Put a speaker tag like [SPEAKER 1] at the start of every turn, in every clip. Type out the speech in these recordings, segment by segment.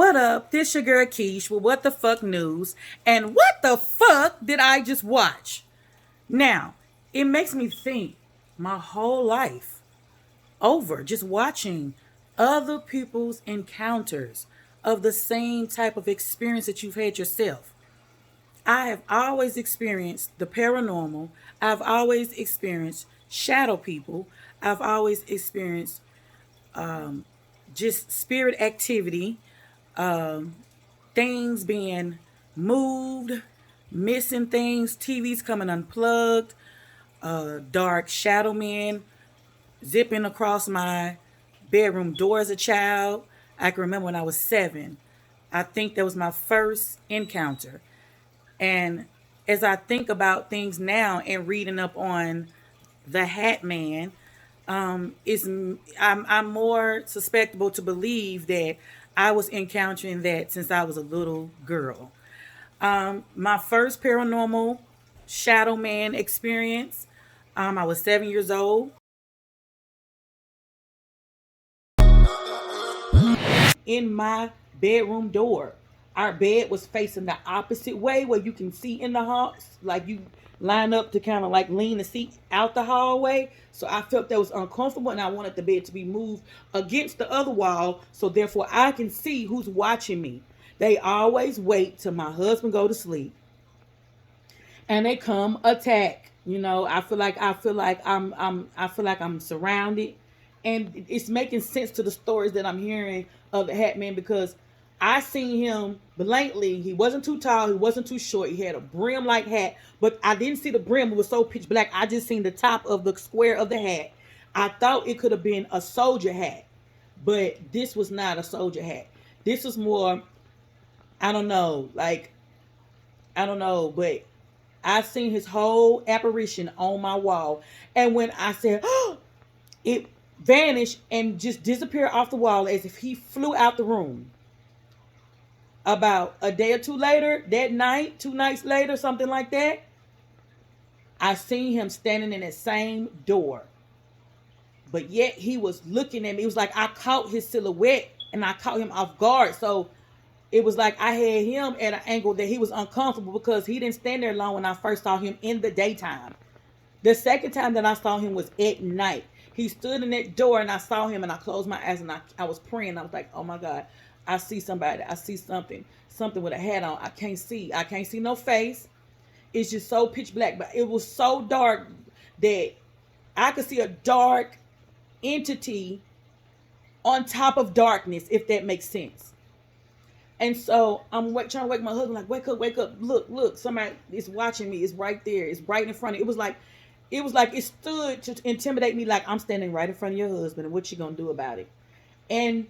[SPEAKER 1] What up? This your girl Keish with What the Fuck News. And what the fuck did I just watch? Now, it makes me think my whole life over just watching other people's encounters of the same type of experience that you've had yourself. I have always experienced the paranormal. I've always experienced shadow people. I've always experienced just spirit activity, um, things being moved, missing things, TVs coming unplugged, dark shadow men zipping across my bedroom door as a child. I can remember when I was 7. I think that was my first encounter. And as I think about things now and reading up on the Hat Man, is I'm more susceptible to believe that I was encountering that since I was a little girl. My first paranormal shadow man experience, I was 7 years old in my bedroom door. Our bed was facing the opposite way where you can see in the hall, like you line up to kind of like lean the seat out the hallway. So I felt that was uncomfortable and I wanted the bed to be moved against the other wall so therefore I can see who's watching me. They always wait till my husband go to sleep and they come attack. I feel like I'm surrounded, and it's making sense to the stories that I'm hearing of the Hat Man because I seen him blankly. He wasn't too tall, he wasn't too short. He had a brim like hat, but I didn't see the brim. It was so pitch black. I just seen the top of the square of the hat. I thought it could have been a soldier hat, but this was not a soldier hat. This was more, I don't know, like I don't know, but I seen his whole apparition on my wall. And when I said, oh, it vanished and just disappeared off the wall as if he flew out the room. About a day or two later, that night, 2 nights later, something like that, I seen him standing in that same door. But yet he was looking at me. It was like I caught his silhouette and I caught him off guard. So it was like I had him at an angle that he was uncomfortable because he didn't stand there long when I first saw him in the daytime. The second time that I saw him was at night. He stood in that door and I saw him and I closed my eyes and I was praying. I was like, oh my God, I see somebody. I see something. Something with a hat on. I can't see. I can't see no face. It's just so pitch black. But it was so dark that I could see a dark entity on top of darkness, if that makes sense. And so I'm trying to wake my husband, like, wake up, look, somebody is watching me. It's right there. It's right in front of you. It was like it stood to intimidate me, like I'm standing right in front of your husband, and what you gonna do about it? And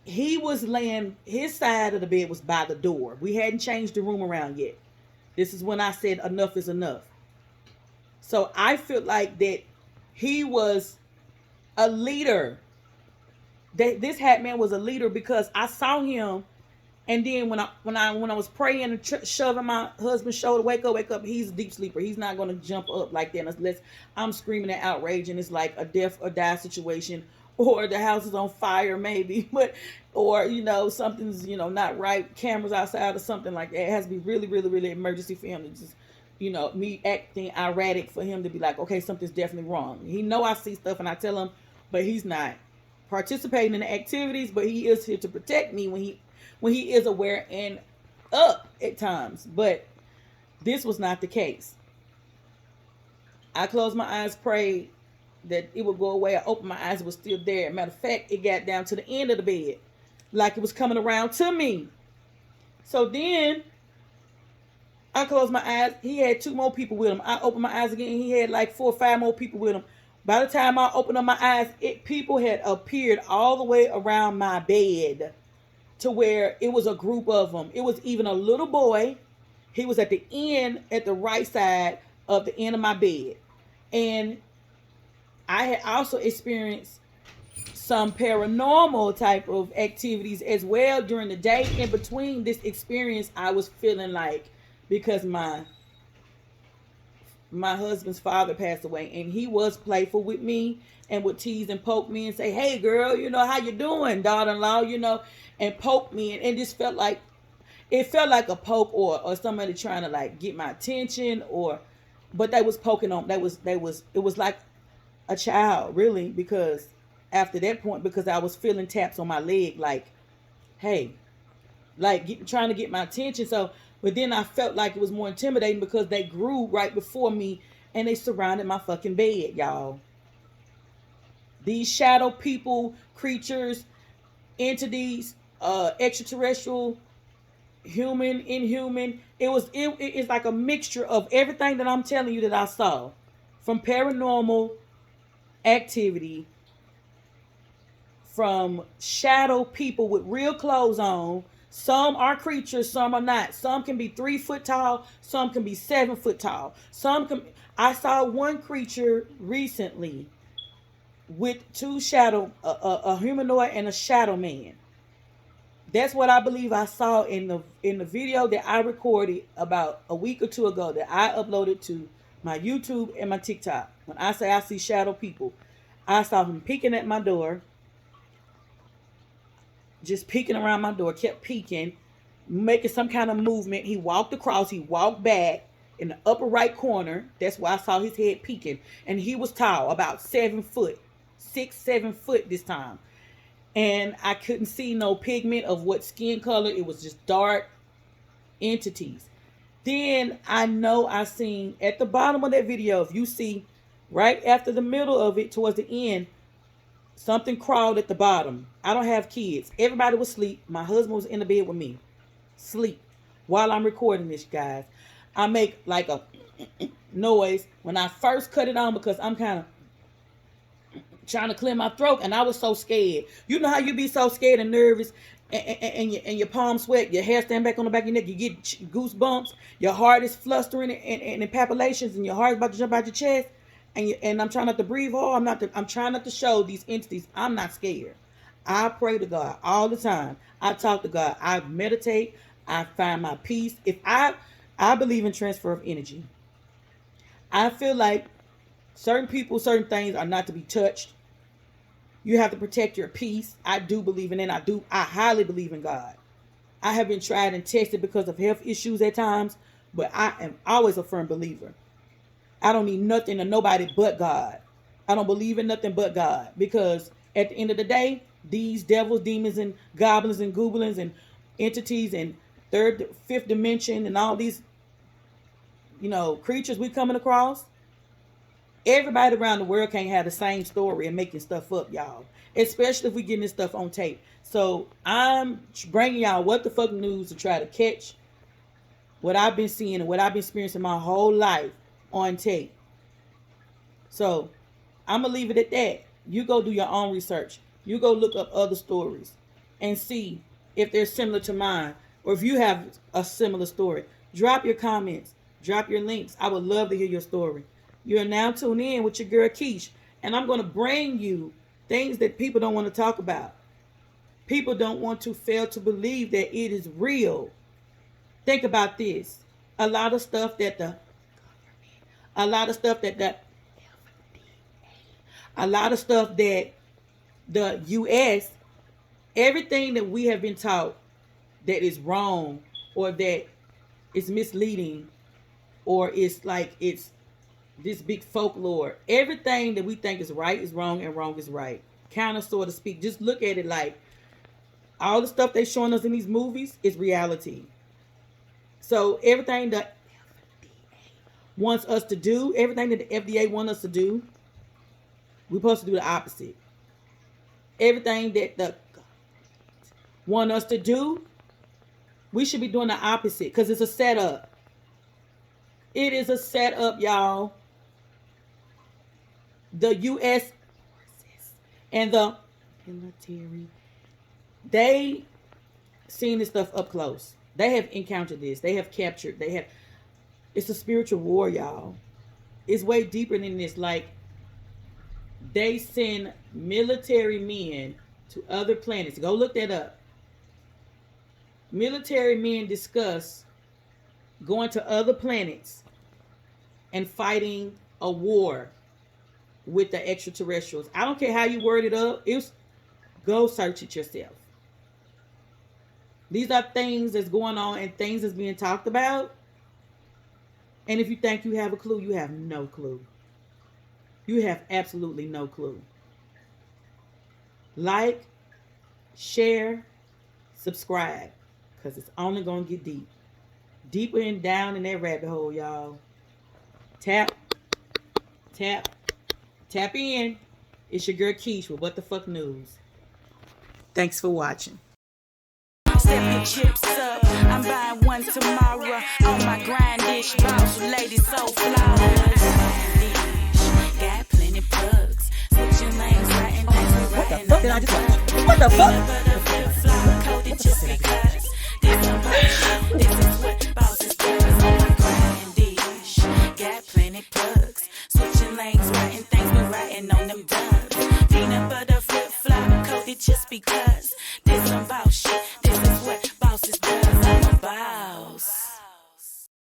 [SPEAKER 1] he was laying, his side of the bed was by the door. We hadn't changed the room around yet. This is when I said enough is enough. So I feel like that he was a leader. That this Hat Man was a leader because I saw him, and then when I was praying and shoving my husband's shoulder, wake up, he's a deep sleeper. He's not gonna jump up like that unless I'm screaming at outrage and it's like a death or die situation, or the house is on fire maybe, but or something's not right, cameras outside or something like that. It has to be really, really, really emergency for him to just me acting erratic for him to be like, okay, something's definitely wrong. He know I see stuff and I tell him, but he's not participating in the activities, but he is here to protect me when he is aware and up at times. But this was not the case. I closed my eyes, prayed that it would go away. I opened my eyes, it was still there. Matter of fact, it got down to the end of the bed, like it was coming around to me. So then I closed my eyes. He had 2 more people with him. I opened my eyes again. He had like 4 or 5 more people with him. By the time I opened up my eyes, people had appeared all the way around my bed to where it was a group of them. It was even a little boy. He was at the end, at the right side of the end of my bed. And I had also experienced some paranormal type of activities as well during the day. In between this experience, I was feeling like, because my husband's father passed away, and he was playful with me and would tease and poke me and say, "Hey girl, you know, how you doing, daughter-in-law," you know, and poke me, and it just felt like, it felt like a poke, or somebody trying to like get my attention, or but they was poking on, it was like a child, really, because after that point, because I was feeling taps on my leg, like, hey, like trying to get my attention. So, but then I felt like it was more intimidating because they grew right before me and they surrounded my fucking bed, y'all. These shadow people, creatures, entities, extraterrestrial, human, inhuman. It's like a mixture of everything that I'm telling you that I saw, from paranormal activity, from shadow people with real clothes on. Some are creatures, some are not. Some can be 3 foot tall, some can be 7 foot tall. Some can. I saw one creature recently with two shadow, a humanoid and a shadow man. That's what I believe I saw in the video that I recorded about a week or two ago that I uploaded to my YouTube and my TikTok. When I say I see shadow people, I saw him peeking at my door, just peeking around my door, kept peeking, making some kind of movement. He walked across, he walked back in the upper right corner. That's where I saw his head peeking. And he was tall, about 7 foot, 6, 7 foot this time. And I couldn't see no pigment of what skin color. It was just dark entities. Then I know I seen at the bottom of that video, if you see right after the middle of it towards the end, something crawled at the bottom. I don't have kids. Everybody was asleep. My husband was in the bed with me. Sleep. While I'm recording this, guys, I make like a noise when I first cut it on because I'm kind of trying to clear my throat, and I was so scared. You know how you be so scared and nervous, and your palms sweat, your hair stand back on the back of your neck, you get goosebumps, your heart is flustering and palpitations, and your heart is about to jump out your chest, and I'm trying not to breathe hard. I'm trying not to show these entities I'm not scared. I pray to God all the time. I talk to God. I meditate. I find my peace. If I believe in transfer of energy. I feel like certain people, certain things are not to be touched. You have to protect your peace. I do believe in it. I highly believe in God. I have been tried and tested because of health issues at times, but I am always a firm believer. I don't need nothing or nobody but God. I don't believe in nothing but God, because at the end of the day, these devils, demons, and goblins and goblins and entities and third, fifth dimension and all these, creatures we coming across, everybody around the world can't have the same story and making stuff up, y'all. Especially if we getting this stuff on tape. So I'm bringing y'all what the fuck news to try to catch what I've been seeing and what I've been experiencing my whole life on tape. So I'm going to leave it at that. You go do your own research. You go look up other stories and see if they're similar to mine, or if you have a similar story. Drop your comments. Drop your links. I would love to hear your story. You are now tuned in with your girl Keish, and I'm going to bring you things that people don't want to talk about. People don't want to fail to believe that it is real. Think about this. A lot of stuff that the U.S., everything that we have been taught that is wrong, or that is misleading, or it's like it's this big folklore. Everything that we think is right is wrong, and wrong is right. Kind of, so to speak. Just look at it like all the stuff they're showing us in these movies is reality. So everything that wants us to do, everything that the FDA wants us to do, we're supposed to do the opposite. Everything that the want us to do, we should be doing the opposite, because it's a setup. It is a setup, y'all. The U.S. and the military, they seen this stuff up close. They have encountered this. They have captured. It's a spiritual war, y'all. It's way deeper than this. Like, they send military men to other planets. Go look that up. Military men discuss going to other planets and fighting a war with the extraterrestrials. I don't care how you word it up. Go search it yourself. These are things that's going on and things that's being talked about. And if you think you have a clue, you have no clue. You have absolutely no clue. Like, share, subscribe, because it's only going to get deep. Deeper and down in that rabbit hole, y'all. Tap in. It's your girl Keish with What the Fuck News. Thanks for watching.
[SPEAKER 2] Step your chips up, I'm buying one tomorrow. On my grind dish, boss lady so flawless. Got plenty plugs, switching lanes, writing things.
[SPEAKER 1] What the fuck did I just watch? What the fuck?
[SPEAKER 2] Just because this is what bosses do. On my grind dish, got plenty plugs, switching lanes, writing things. We writing on them dubs. Peanut butter flip flop coated just because. This some boss shit. This is what bosses does. I'm a boss.